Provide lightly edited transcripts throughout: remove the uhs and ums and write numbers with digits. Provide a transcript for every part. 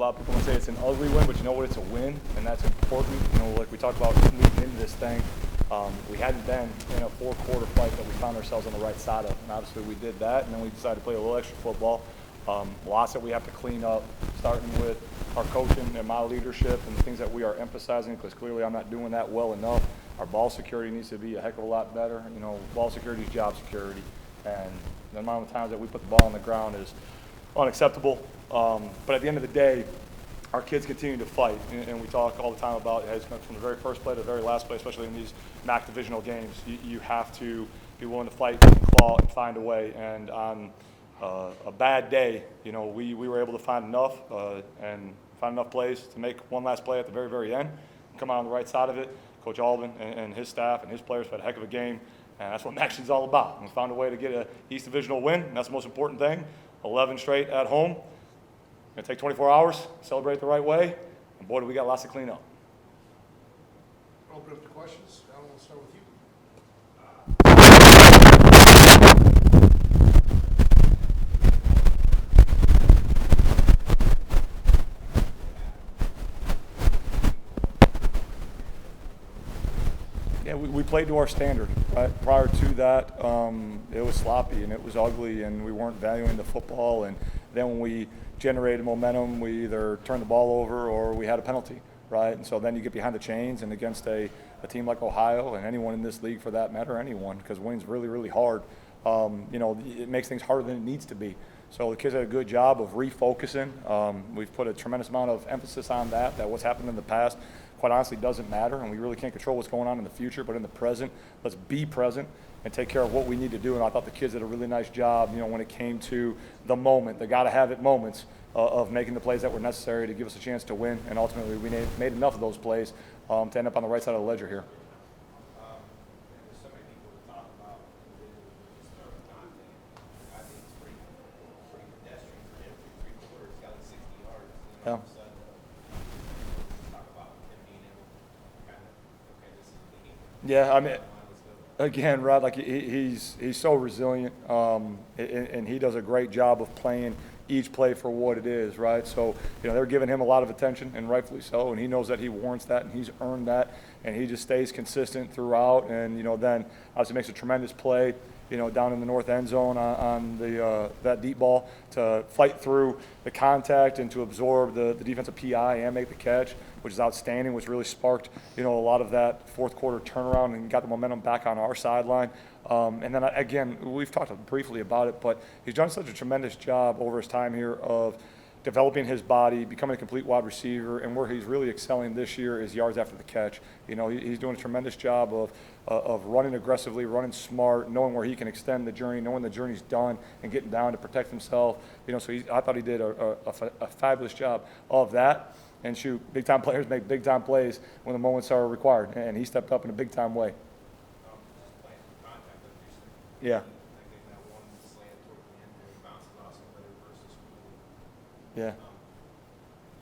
A lot of people say it's an ugly win, but you know what? It's a win, and that's important. You know, like we talked about leading into this thing, we hadn't been in a four-quarter fight that we found ourselves on the right side of, and obviously we did that, and then we decided to play a little extra football. Lots that we have to clean up, starting with our coaching and my leadership and the things that we are emphasizing, because clearly I'm not doing that well enough. Our ball security needs to be a heck of a lot better. You know, ball security is job security, and the amount of times that we put the ball on the ground is unacceptable. But at the end of the day, our kids continue to fight, and we talk all the time about it. From the very first play to the very last play, especially in these MAC divisional games, you have to be willing to fight and claw and find a way. And on a bad day, you know, we were able to find enough plays to make one last play at the very, very end, and come out on the right side of it. Coach Alvin and his staff and his players had a heck of a game, and that's what MAC is all about. We found a way to get an East Divisional win, and that's the most important thing. 11 straight at home. Going to take 24 hours, celebrate the right way, and boy, do we got lots to clean up. Open up to questions. Alan, we'll start with you. Yeah, we played to our standard. Right? Prior to that, it was sloppy and it was ugly, and we weren't valuing the football. And then when we generated momentum, we either turned the ball over or we had a penalty, right? And so then you get behind the chains, and against a team like Ohio, and anyone in this league for that matter, anyone, because winning's really, really hard, you know, it makes things harder than it needs to be. So the kids did a good job of refocusing. We've put a tremendous amount of emphasis on that what's happened in the past, quite honestly, doesn't matter, and we really can't control what's going on in the future, but in the present, let's be present and take care of what we need to do. And I thought the kids did a really nice job, you know, when it came to the moment, the gotta-have-it moments of making the plays that were necessary to give us a chance to win. And ultimately, we made enough of those plays to end up on the right side of the ledger here. There's so many people to talk about just throwing content. I think it's pretty pedestrian for him. 3 quarters, got like 60 yards. Yeah. All of a sudden, talk about him being able to kind of, okay, this is the game. Yeah, I mean, Let's go. again, Rod, like he's so resilient, and he does a great job of playing each play for what it is, right? So, you know, they're giving him a lot of attention, and rightfully so, and he knows that he warrants that, and he's earned that, and he just stays consistent throughout, and, you know, then obviously makes a tremendous play, you know, down in the north end zone on that deep ball to fight through the contact and to absorb the defensive PI and make the catch, which is outstanding, which really sparked, you know, a lot of that fourth quarter turnaround and got the momentum back on our sideline. And then, again, we've talked briefly about it, but he's done such a tremendous job over his time here of developing his body, becoming a complete wide receiver, and where he's really excelling this year is yards after the catch. You know, he's doing a tremendous job of running aggressively, running smart, knowing where he can extend the journey, knowing the journey's done, and getting down to protect himself. You know, so I thought he did a fabulous job of that. And shoot, big-time players make big-time plays when the moments are required, and he stepped up in a big-time way. Just playing contact, like you're saying. Yeah. Like getting that one slant toward the end where he bounces off somebody versus school. Yeah.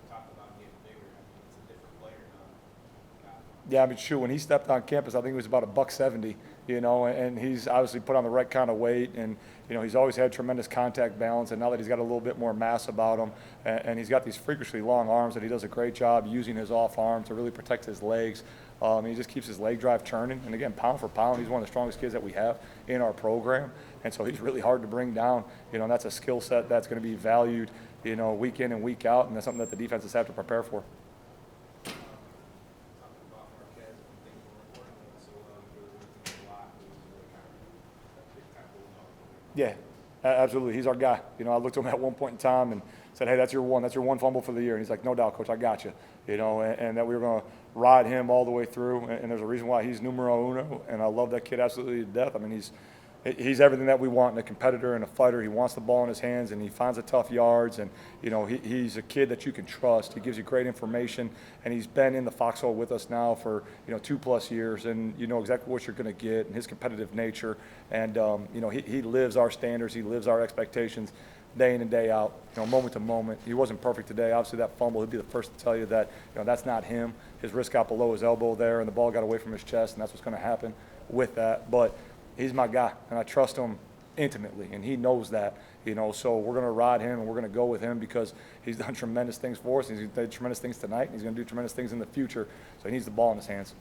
Talk about getting bigger. I mean, it's a different player now. Yeah, I mean, shoot, when he stepped on campus, I think he was about $170, you know, and he's obviously put on the right kind of weight, and, you know, he's always had tremendous contact balance, and now that he's got a little bit more mass about him, and he's got these freakishly long arms that he does a great job using his off arm to really protect his legs. He just keeps his leg drive churning, and again, pound for pound, he's one of the strongest kids that we have in our program, and so he's really hard to bring down, you know, and that's a skill set that's going to be valued, you know, week in and week out, and that's something that the defenses have to prepare for. Talking about Marquez and things weren't working so well, you really looking a lot. It was really kind of a big time bulldog. Yeah, absolutely. He's our guy. You know, I looked to him at one point in time and said, hey, that's your one fumble for the year. And he's like, no doubt, Coach, I got you. You know, and that we were going to ride him all the way through. And there's a reason why he's numero uno, and I love that kid absolutely to death. I mean, he's everything that we want in a competitor and a fighter. He wants the ball in his hands, and he finds the tough yards. And, you know, he's a kid that you can trust. He gives you great information, and he's been in the foxhole with us now for, you know, 2+ years, and you know exactly what you're going to get and his competitive nature. And, you know, he lives our standards. He lives our expectations day in and day out, you know, moment to moment. He wasn't perfect today. Obviously, that fumble, he'd be the first to tell you that, you know, that's not him. His wrist got below his elbow there, and the ball got away from his chest, and that's what's going to happen with that. But he's my guy, and I trust him intimately, and he knows that, so we're going to ride him and we're going to go with him because he's done tremendous things for us. He's going to do tremendous things tonight, and he's going to do tremendous things in the future, so he needs the ball in his hands.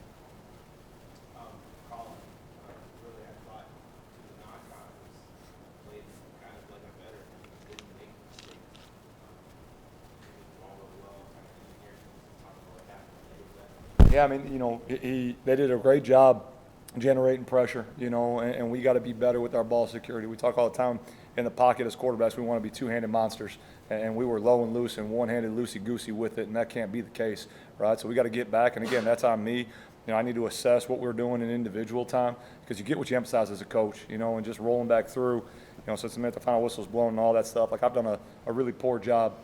Colin, really had thought to the non-conference, played kind of like a veteran, didn't make mistakes. All over well, kind of in here, talk about what happened. Yeah, I mean, they did a great job generating pressure, and we got to be better with our ball security. We talk all the time in the pocket as quarterbacks, we want to be two-handed monsters, and we were low and loose and one-handed loosey-goosey with it, and that can't be the case, right? So we got to get back, and again, that's on me. I need to assess what we're doing in individual time because you get what you emphasize as a coach, and just rolling back through, since the minute the final whistle's blown and all that stuff. Like I've done a really poor job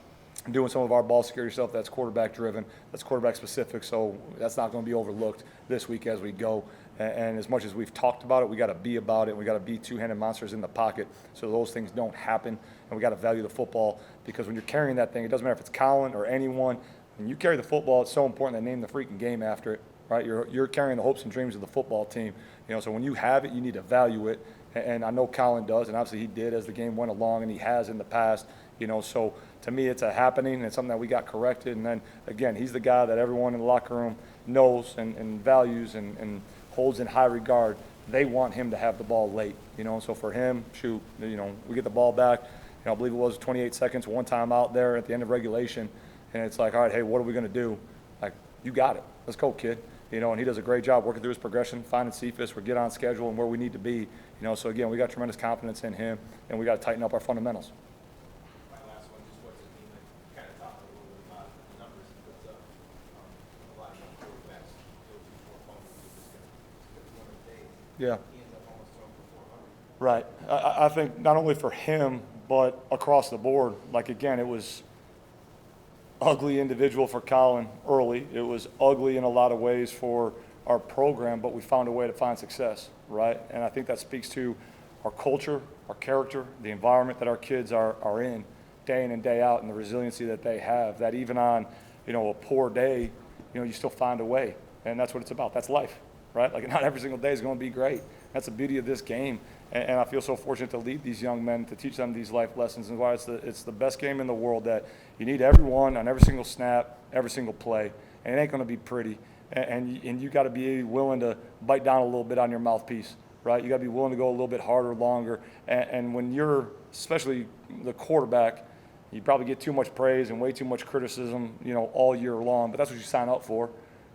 doing some of our ball security stuff that's quarterback driven, that's quarterback specific, so that's not going to be overlooked this week as we go. And as much as we've talked about it, we got to be about it. We got to be two-handed monsters in the pocket so those things don't happen. And we got to value the football because when you're carrying that thing, it doesn't matter if it's Colin or anyone. When you carry the football, it's so important to name the freaking game after it, right? You're carrying the hopes and dreams of the football team. So when you have it, you need to value it. And I know Colin does, and obviously he did as the game went along, and he has in the past. So to me, it's a happening, and it's something that we got corrected. And then again, he's the guy that everyone in the locker room knows and values and holds in high regard. They want him to have the ball late, So for him, we get the ball back. I believe it was 28 seconds, one time out there at the end of regulation, and it's like, all right, hey, what are we going to do? Like, you got it. Let's go, kid. And he does a great job working through his progression, finding Cephas, we get on schedule and where we need to be. So again, we got tremendous confidence in him, and we got to tighten up our fundamentals. My last one, just what's it mean? Like, kind of talked a little bit about the numbers he puts up. A lot of young quarterbacks go through 4 fumbles. It's just one of the days. Yeah. He ends up almost throwing for 400. Right. I think not only for him, but across the board. Like, again, it was ugly individual for Colin early. It was ugly in a lot of ways for our program, but we found a way to find success, right? And I think that speaks to our culture, our character, the environment that our kids are in day in and day out, and the resiliency that they have, that even on, a poor day, you still find a way. And that's what it's about. That's life, right? Like, not every single day is going to be great. That's the beauty of this game. And I feel so fortunate to lead these young men, to teach them these life lessons, and why it's the best game in the world, that you need everyone on every single snap, every single play, and it ain't going to be pretty. And you got to be willing to bite down a little bit on your mouthpiece, right? You got to be willing to go a little bit harder, longer. And when you're, especially the quarterback, you probably get too much praise and way too much criticism, all year long. But that's what you sign up for,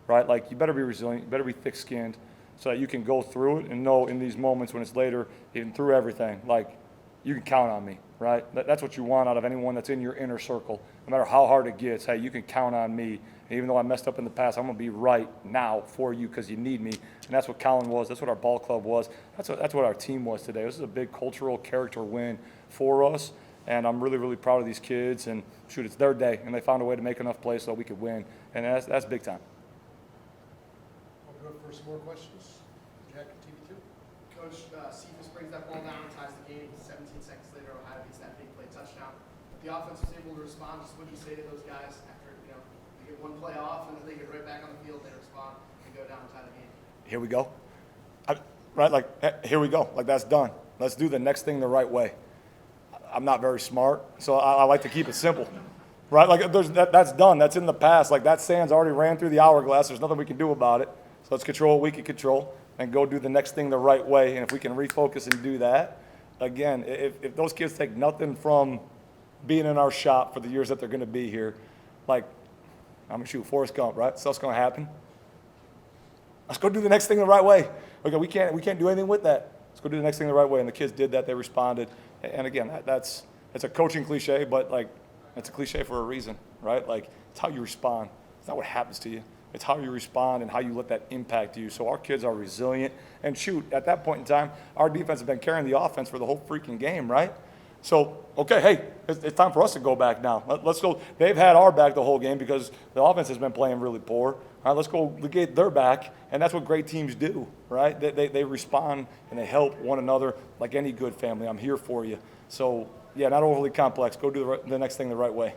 right? Like, you better be resilient, you better be thick-skinned, so that you can go through it and know in these moments when it's later, even through everything, like, you can count on me, right? That's what you want out of anyone that's in your inner circle. No matter how hard it gets, hey, you can count on me. And even though I messed up in the past, I'm going to be right now for you because you need me. And that's what Colin was. That's what our ball club was. That's what our team was today. This is a big cultural character win for us. And I'm really, really proud of these kids. And, shoot, it's their day, and they found a way to make enough plays so that we could win. And that's big time. We'll go for some more questions. Jack, TV2. Coach, Cephas brings that ball down and ties the game. 17 seconds later, Ohio gets that big play touchdown. The offense was able to respond. Just what do you say to those guys after, they get one play off and then they get right back on the field, they respond and go down and tie the game? Here we go. Right, like, here we go. Like, that's done. Let's do the next thing the right way. I'm not very smart, so I like to keep it simple. Right? Like, that's done. That's in the past. Like, that sand's already ran through the hourglass. There's nothing we can do about it. So let's control what we can control and go do the next thing the right way. And if we can refocus and do that, again, if those kids take nothing from being in our shop for the years that they're going to be here, like, I'm going to shoot Forrest Gump, right? Stuff's going to happen. Let's go do the next thing the right way. Okay, we can't do anything with that. Let's go do the next thing the right way. And the kids did that. They responded. And again, it's a coaching cliche, but, like, it's a cliche for a reason, right? Like, it's how you respond. It's not what happens to you. It's how you respond and how you let that impact you. So our kids are resilient. And, shoot, at that point in time, our defense has been carrying the offense for the whole freaking game, right? So, okay, hey, it's time for us to go back now. Let's go. They've had our back the whole game because the offense has been playing really poor. All right, let's go get their back, and that's what great teams do, right? They respond and they help one another like any good family. I'm here for you. So, yeah, not overly complex. Go do the next thing the right way.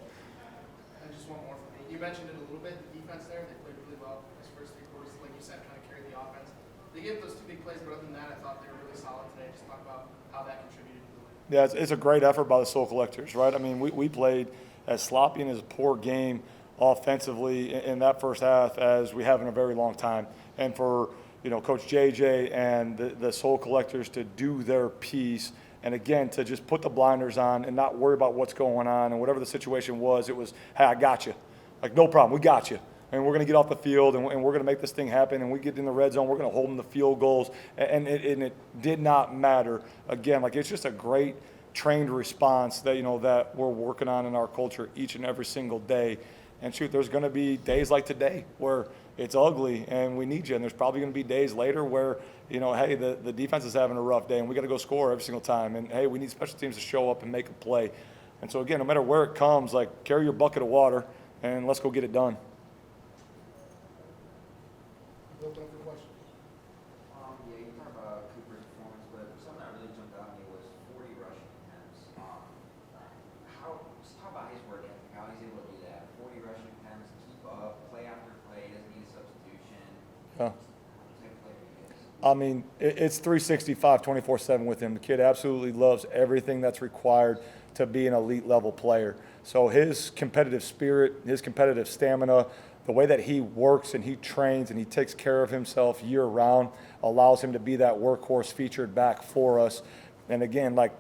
And just one more for me. You mentioned it a little bit, the defense there. They played really well those first 3 quarters, like you said, kind of carried the offense. They gave those 2 big plays, but other than that, I thought they were really solid today. Just talk about how that contributed to the Yeah, it's a great effort by the Soul Collectors, right? I mean, we played as sloppy and as poor game offensively in that first half as we have in a very long time. And for, Coach JJ and the Soul Collectors to do their piece, and again, to just put the blinders on and not worry about what's going on, and whatever the situation was, it was, hey, I got you. Like, no problem, we got you. And we're going to get off the field, and we're going to make this thing happen, and we get in the red zone, we're going to hold them to field goals, and it did not matter. Again, like, it's just a great trained response that, that we're working on in our culture each and every single day. And shoot, there's going to be days like today where it's ugly and we need you, and there's probably going to be days later where, hey, the defense is having a rough day, and we got to go score every single time, and hey, we need special teams to show up and make a play. And so again, no matter where it comes, like, carry your bucket of water and let's go get it done. Open up for questions. Yeah, you talked about Cooper's performance, but something that really jumped out at me was 40 rushing attempts. Just talk about his work ethic, how he's able to do that. 40 rushing attempts, keep up, play after play, doesn't need a substitution. Yeah. What type of player he is. I mean, it's 365, 24/7 with him. The kid absolutely loves everything that's required to be an elite level player. So his competitive spirit, his competitive stamina, the way that he works and he trains and he takes care of himself year round allows him to be that workhorse featured back for us. And again, like,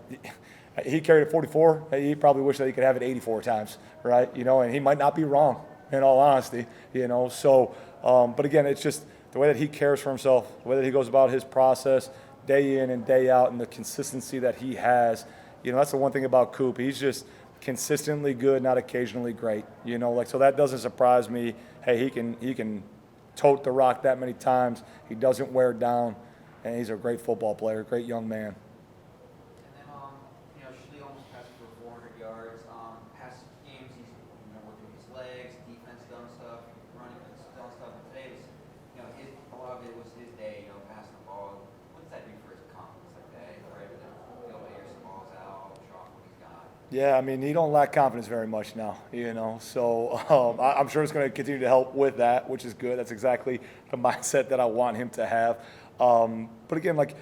he carried it 44. He probably wished that he could have it 84 times, right? And he might not be wrong, in all honesty, So, but again, it's just the way that he cares for himself, the way that he goes about his process day in and day out, and the consistency that he has. That's the one thing about Coop. He's just consistently good, not occasionally great. So that doesn't surprise me. Hey, he can tote the rock that many times. He doesn't wear down, and he's a great football player, great young man. And then, Schley almost passed for 400 yards. Past games, he's working with his legs, defense done stuff, running done stuff. And today was, a lot of it was his day, passing the ball. What does that do for his confidence like that? Right, to be able to air some balls out, show off what he's got. Yeah, I mean, he don't lack confidence very much now, So I'm sure it's going to continue to help with that, which is good. That's exactly the mindset that I want him to have. But again, like,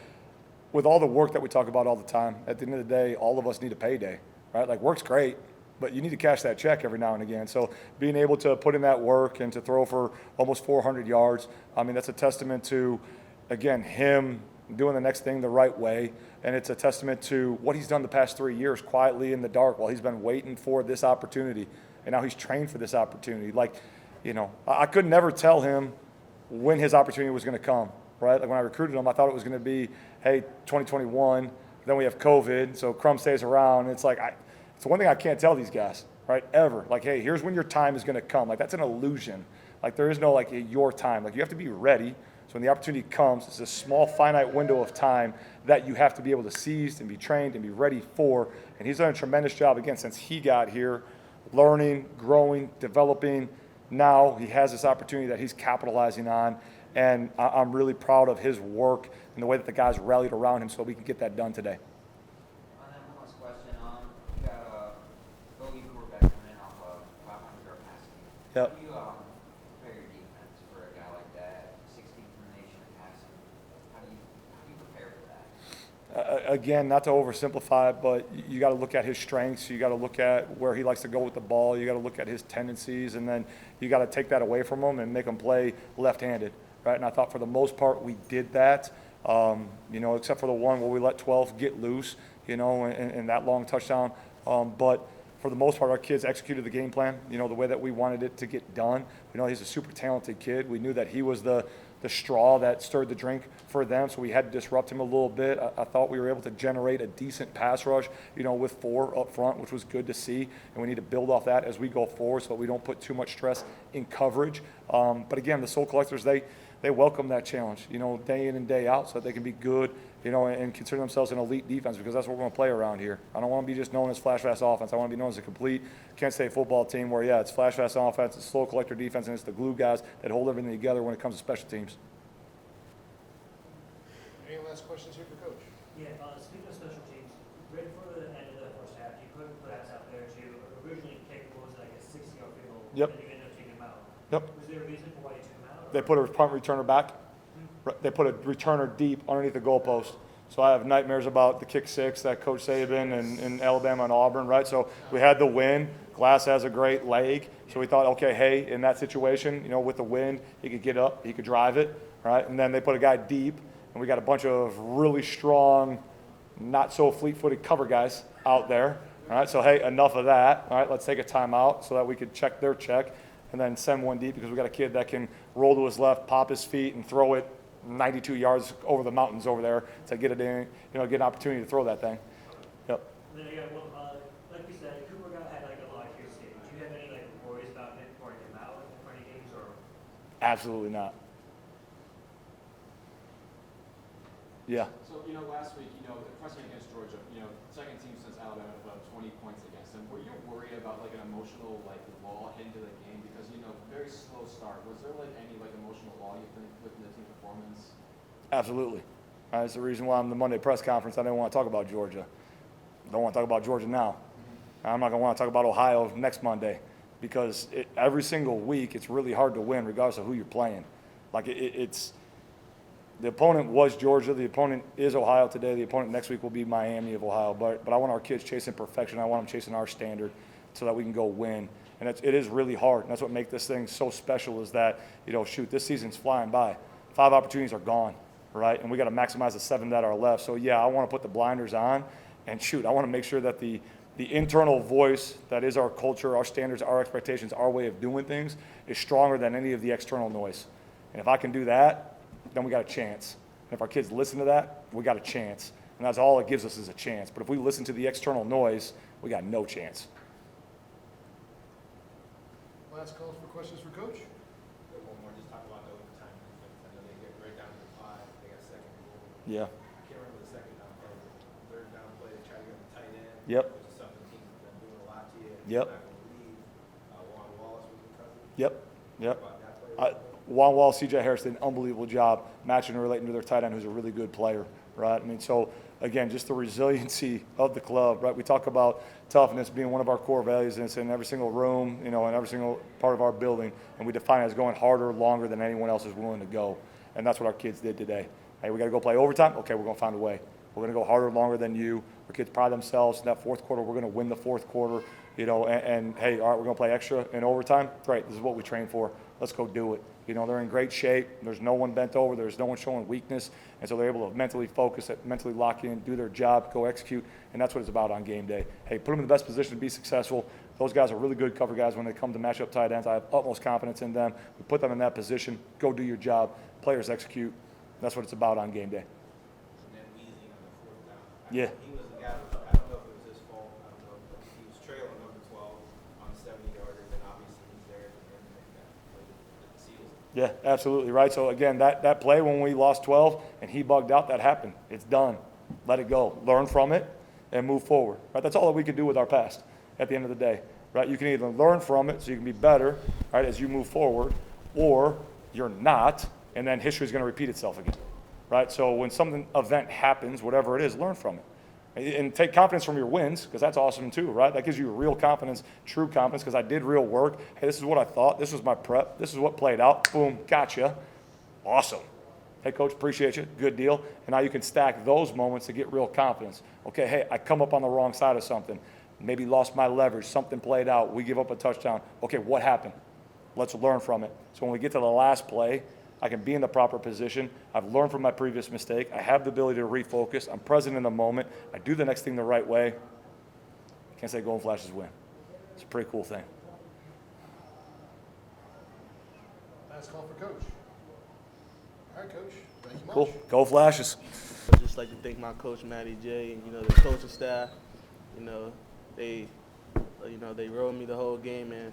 with all the work that we talk about all the time, at the end of the day, all of us need a payday, right? Like, work's great, but you need to cash that check every now and again. So being able to put in that work and to throw for almost 400 yards, I mean, that's a testament to, again, him doing the next thing the right way. And it's a testament to what he's done the past 3 years quietly in the dark while he's been waiting for this opportunity. And now he's trained for this opportunity. Like, I could never tell him when his opportunity was going to come, right? Like, when I recruited him, I thought it was going to be, hey, 2021, then we have COVID, so Crum stays around. It's like, it's one thing I can't tell these guys, right, ever. Like, hey, here's when your time is going to come. Like, that's an illusion. Like, there is no, like, your time. Like, you have to be ready. So when the opportunity comes, it's a small, finite window of time that you have to be able to seize and be trained and be ready for. And he's done a tremendous job, again, since he got here, learning, growing, developing. Now he has this opportunity that he's capitalizing on. And I'm really proud of his work and the way that the guys rallied around him so we can get that done today. And then one last question. You got a Bogey quarterback coming in off a 500-yard passing game. Yep. How do you prepare your defense for a guy like that, 16th in the nation in passing? How do you prepare for that? Again, not to oversimplify it, but you got to look at his strengths. You got to look at where he likes to go with the ball. You got to look at his tendencies, and then you got to take that away from him and make him play left-handed, right? And I thought for the most part we did that, except for the one where we let 12 get loose, and that long touchdown. But for the most part, our kids executed the game plan, the way that we wanted it to get done. He's a super talented kid. We knew that he was the straw that stirred the drink for them, so we had to disrupt him a little bit. I thought we were able to generate a decent pass rush, with 4 up front, which was good to see, and we need to build off that as we go forward so that we don't put too much stress in coverage. But again, the Soul Collectors, they welcome that challenge, day in and day out so that they can be good, and consider themselves an elite defense, because that's what we're going to play around here. I don't want to be just known as flash fast offense. I want to be known as a complete Kent State football team where, yeah, it's flash fast offense, it's Soul Collector defense, and it's the glue guys that hold everything together when it comes to special teams. Any last questions here for Coach? Yeah, speaking of special teams, right before the end of the first half, you put us out there to originally kick what was it, like a 60-yard field goal. Yep. And you ended up taking him out. Yep. Was there a reason for why you took him out? They put a punt returner back. They put a returner deep underneath the goalpost. So I have nightmares about the kick six that Coach Saban and Alabama and Auburn, right? So we had the win. Glass has a great leg. So we thought, okay, hey, in that situation, you know, with the wind, he could get up, he could drive it, right? And then they put a guy deep, and we got a bunch of really strong, not so fleet-footed cover guys out there. All right, so hey, enough of that. All right, let's take a timeout so that we could check their check and then send one deep because we got a kid that can roll to his left, pop his feet, and throw it 92 yards over the mountains over there to get it in, you know, get an opportunity to throw that thing. Yep. And then I got one, like we said, Cooper had like a lot of kids. Do you have any like worries about him pouring him out for any games or? Absolutely not. Yeah. So, you know, last week, you know, the precedent against Georgia, you know, second team since Alabama to put up 20 points against them. Were you worried about like an emotional like lull into the game because, you know, very slow start? Was there like any like emotional lull you think within the team performance? Absolutely. That's the reason why I'm the Monday press conference. I didn't want to talk about Georgia. I don't want to talk about Georgia now. I'm not going to want to talk about Ohio next Monday because every single week it's really hard to win regardless of who you're playing. Like it's the opponent was Georgia. The opponent is Ohio today. The opponent next week will be Miami of Ohio. But I want our kids chasing perfection. I want them chasing our standard so that we can go win. And it is really hard. And that's what makes this thing so special is that, you know, shoot, this season's flying by. 5 opportunities are gone, right? And we got to maximize the 7 that are left. So, yeah, I want to put the blinders on. And, shoot, I want to make sure that the internal voice that is our culture, our standards, our expectations, our way of doing things is stronger than any of the external noise. And if I can do that, then we got a chance. And if our kids listen to that, we got a chance. And that's all it gives us is a chance. But if we listen to the external noise, we got no chance. Last calls for questions for Coach. One more, just talk about the overtime defense. I know they get right down to the 5. They got second and goal. Yeah. I can't remember the second down play. Third down play, they try to get the tight end. Yep. Which is something teams have been doing a lot to you. Yep. You're not going to leave. Juan Wallace was the cousin. Yep. Yep. About that play. Juan Wall, C.J. Harris did an unbelievable job matching and relating to their tight end, who's a really good player, right? I mean, so, again, just the resiliency of the club, right? We talk about toughness being one of our core values, and it's in every single room, you know, in every single part of our building, and we define it as going harder, longer than anyone else is willing to go, and that's what our kids did today. Hey, we got to go play overtime? Okay, we're going to find a way. We're going to go harder, longer than you. Our kids pride themselves in that fourth quarter. We're going to win the fourth quarter, you know, and hey, all right, we're going to play extra in overtime. Great, this is what we train for. Let's go do it. You know, they're in great shape. There's no one bent over. There's no one showing weakness. And so they're able to mentally focus, mentally lock in, do their job, go execute. And that's what it's about on game day. Hey, put them in the best position to be successful. Those guys are really good cover guys when they come to match up tight ends. I have utmost confidence in them. We put them in that position. Go do your job. Players execute. That's what it's about on game day. And then Weezy on the fourth down. Yeah. He was the guy, I don't know if it was his fault. I don't know. But he was trailing number 12 on 70-yarder, and obviously he's there at the end to make that play that seals it. Yeah, absolutely, right? So, again, that play when we lost 12 and he bugged out, that happened. It's done. Let it go. Learn from it and move forward, right? That's all that we can do with our past at the end of the day, right? You can either learn from it so you can be better, right, as you move forward, or you're not, and then history is going to repeat itself again, right? So when some event happens, whatever it is, learn from it. And take confidence from your wins, because that's awesome too, right? That gives you real confidence, true confidence, because I did real work. Hey, this is what I thought. This was my prep. This is what played out. Boom, gotcha. Awesome. Hey, coach, appreciate you. Good deal. And now you can stack those moments to get real confidence. Okay, hey, I come up on the wrong side of something. Maybe lost my leverage. Something played out. We give up a touchdown. Okay, what happened? Let's learn from it. So when we get to the last play, I can be in the proper position. I've learned from my previous mistake. I have the ability to refocus. I'm present in the moment. I do the next thing the right way. Can't say Golden Flashes win. It's a pretty cool thing. Last call for Coach. All right, Coach. Thank you much. Cool. Go Flashes. I'd just like to thank my coach Matty J and the coaching staff. They rode me the whole game, and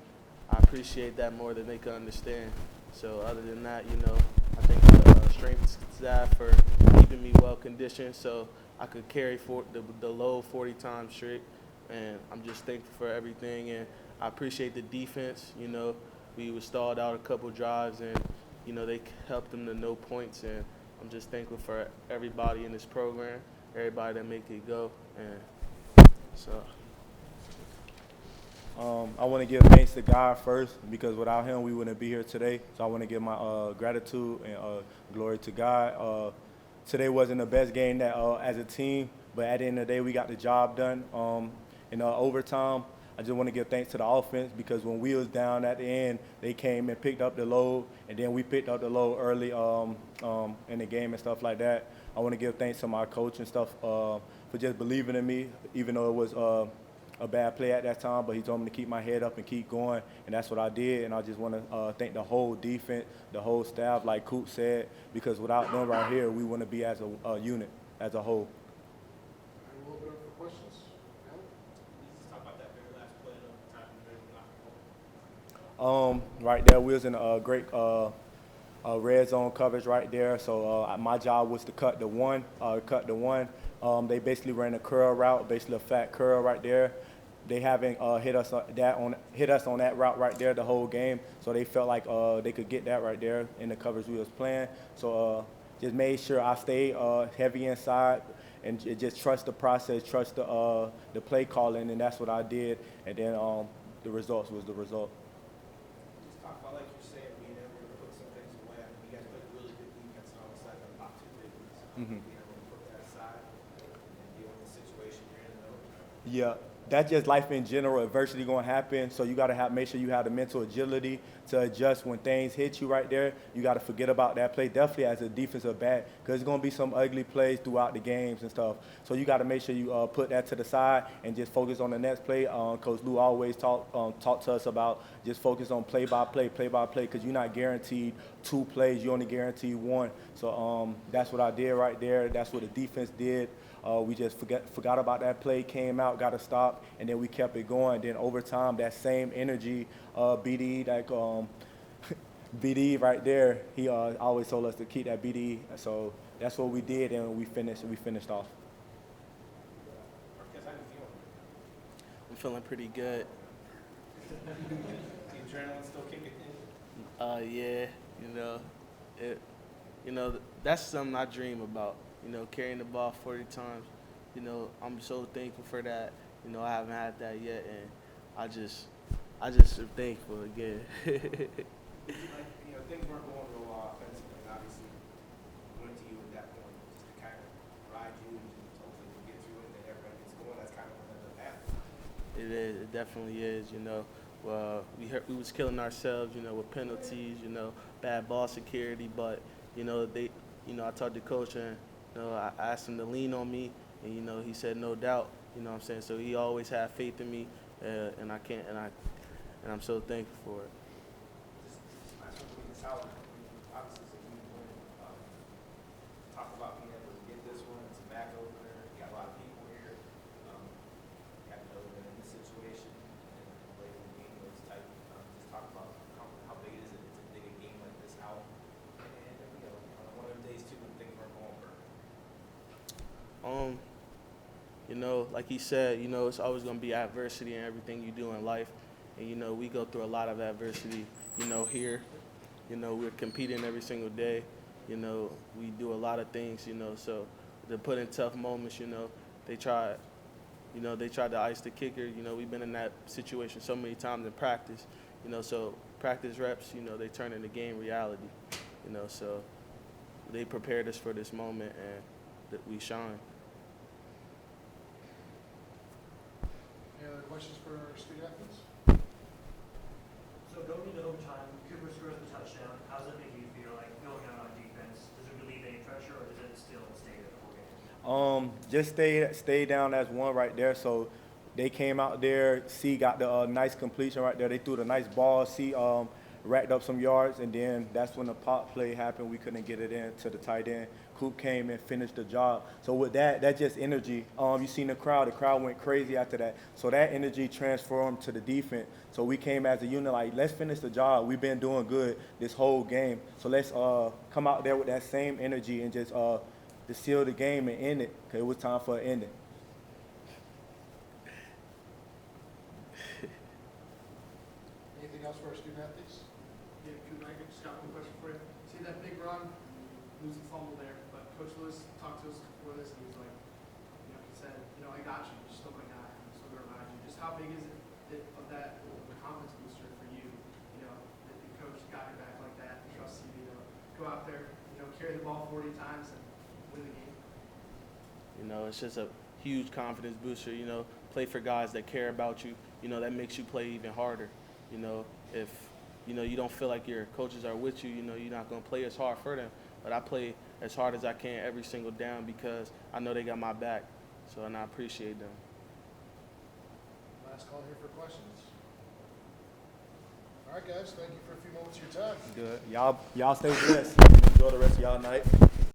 I appreciate that more than they can understand. So other than that, I thank the strength staff for keeping me well conditioned so I could carry the load 40 times straight. And I'm just thankful for everything, and I appreciate the defense. We were stalled out a couple drives, and they helped them to no points, and I'm just thankful for everybody in this program, everybody that make it go, and so. I want to give thanks to God first, because without him we wouldn't be here today. So I want to give my gratitude and glory to God. today wasn't the best game that as a team, but at the end of the day, we got the job done. In overtime, I just want to give thanks to the offense because when we was down at the end, they came and picked up the load, and then we picked up the load early in the game and stuff like that. I want to give thanks to my coach and stuff for just believing in me, even though it was a bad play at that time, but he told me to keep my head up and keep going, and that's what I did. And I just want to thank the whole defense, the whole staff, like Coop said, because without them right here, we wouldn't be as a unit, as a whole. We'll open up for questions. Alan? Just talk about that very last play of the time you knocked home. Right there, we was in a great red zone coverage right there. So my job was to cut the one. They basically ran a curl route, basically a flat curl right there. They haven't hit us on that route right there the whole game. So they felt like they could get that right there in the coverage we was playing. So just made sure I stayed heavy inside and just trust the process, trust the play calling, and that's what I did. And then the results was the result. Just talk about, like you're saying, being able to put some things away. I mean, you guys played really good defense and almost like a top 2 big leagues. Being able to put that aside and deal with the situation you're in overtime. Yeah, that's just life in general. Adversity going to happen, so you got to make sure you have the mental agility to adjust when things hit you right there. You got to forget about that play, definitely as a defensive back, because there's going to be some ugly plays throughout the games and stuff. So you got to make sure you put that to the side and just focus on the next play. Coach Lou always talk to us about just focus on play by play, because you're not guaranteed 2 plays. You only guaranteed 1. So that's what I did right there. That's what the defense did. We just forgot about that play, came out, got a stop, and then we kept it going. Then over time, that same energy, BD, like BD right there, he always told us to keep that BD. So that's what we did, and we finished off. Marquez, how you feeling? I'm feeling pretty good. The adrenaline still kicking in? Yeah, that's something I dream about. Carrying the ball 40 times. I'm so thankful for that. I haven't had that yet, and I just am thankful again. Things weren't going real well offensively, and obviously went to you at that point just to kind of ride you and just hopefully get through it and then everybody gets going. That's kind of what ended up happening. It is. It definitely is. We was killing ourselves. With penalties. Bad ball security. But I talked to coach and I asked him to lean on me, and he said no doubt. You know what I'm saying? So he always had faith in me, and I'm so thankful for it. Last one, this how obviously it's a huge win. Talk about being able to get this one. It's a back opener. You got a lot of people here. Got to know that in this situation and late in the game was tight. Just talk about how big it is to dig a game like this out. And one of them days too when things weren't going perfect. Like he said, it's always going to be adversity in everything you do in life. And, we go through a lot of adversity, here. We're competing every single day. We do a lot of things, so to put in tough moments, they try to ice the kicker. We've been in that situation so many times in practice, so practice reps, they turn into game reality, so they prepared us for this moment and that we shine. Any other questions for our student athletes? So going into overtime, Cooper scores the touchdown. How does that make you feel like going out on defense? Does it relieve any pressure, or does it still stay there the whole game? Just stay down as one right there. So they came out there. C got the nice completion right there. They threw the nice ball. C racked up some yards, and then that's when the pop play happened. We couldn't get it in to the tight end. Coop came and finished the job. So with that's just energy. You seen the crowd. The crowd went crazy after that. So that energy transformed to the defense. So we came as a unit like, let's finish the job. We've been doing good this whole game. So let's come out there with that same energy and just to seal the game and end it, because it was time for an ending. Anything else for our student athletes? Yeah, Cooper, I just got one question for you. See that big run, losing fumble there, but Coach Lewis talked to us before this, and he was like, he said, I got you, you're still my guy, I'm still going to ride you. Just how big is it of that confidence booster for you, that the coach got your back like that and trusts you, go out there, carry the ball 40 times and win the game? You know, it's just a huge confidence booster. You know, play for guys that care about you. You know, that makes you play even harder. You know, if you know you don't feel like your coaches are with you, you know, you're not gonna play as hard for them. But I play as hard as I can every single down because I know they got my back. So, and I appreciate them. Last call here for questions. All right, guys, thank you for a few moments of your time. Good. Y'all stay blessed. Enjoy the rest of y'all night.